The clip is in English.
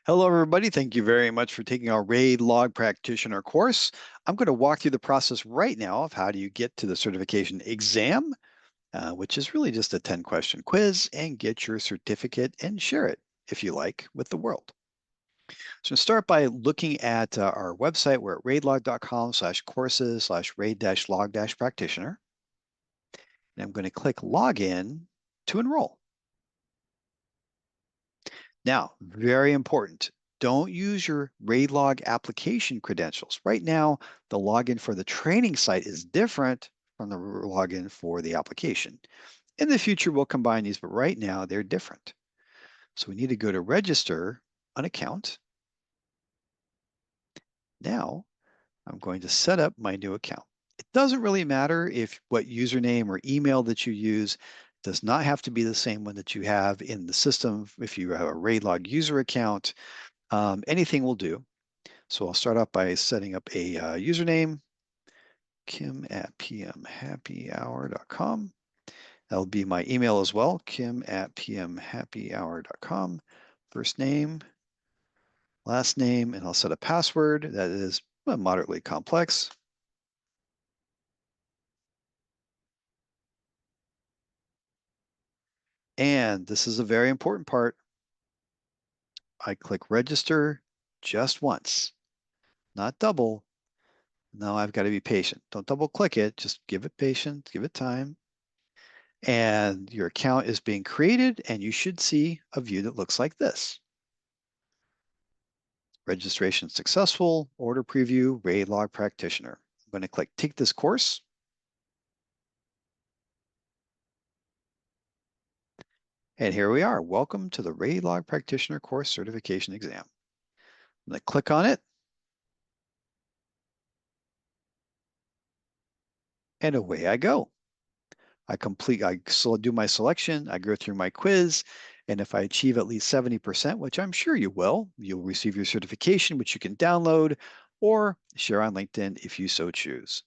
Hello, everybody. Thank you very much for taking our RAID Log Practitioner course. I'm going to walk through the process right now of how do you get to the certification exam, which is really just a 10-question quiz, and get your certificate and share it, if you like, with the world. So start by looking at our website. We're at raidlog.com/courses/raid-log-practitioner. And I'm going to click Login to enroll. Now, very important, don't use your RAID Log application credentials. Right now, the login for the training site is different from the login for the application. In the future, we'll combine these, but right now they're different. So we need to go to register an account. Now, I'm going to set up my new account. It doesn't really matter if what username or email that you use does not have to be the same one that you have in the system. If you have a RAID Log user account, anything will do. So I'll start off by setting up a username, kim@pmhappyhour.com. That'll be my email as well, kim@pmhappyhour.com. First name, last name, and I'll set a password that is moderately complex. And this is a very important part. I click register just once, not double. Now I've got to be patient. Don't double click it, just give it patience, give it time. And your account is being created, and you should see a view that looks like this. Registration successful, order preview, RAID Log Practitioner. I'm going to click Take this course. And here we are. Welcome to the RAID Log Practitioner course certification exam. I'm going to click on it. And away I go. I do my selection, I go through my quiz, and if I achieve at least 70%, which I'm sure you will, you'll receive your certification, which you can download or share on LinkedIn if you so choose.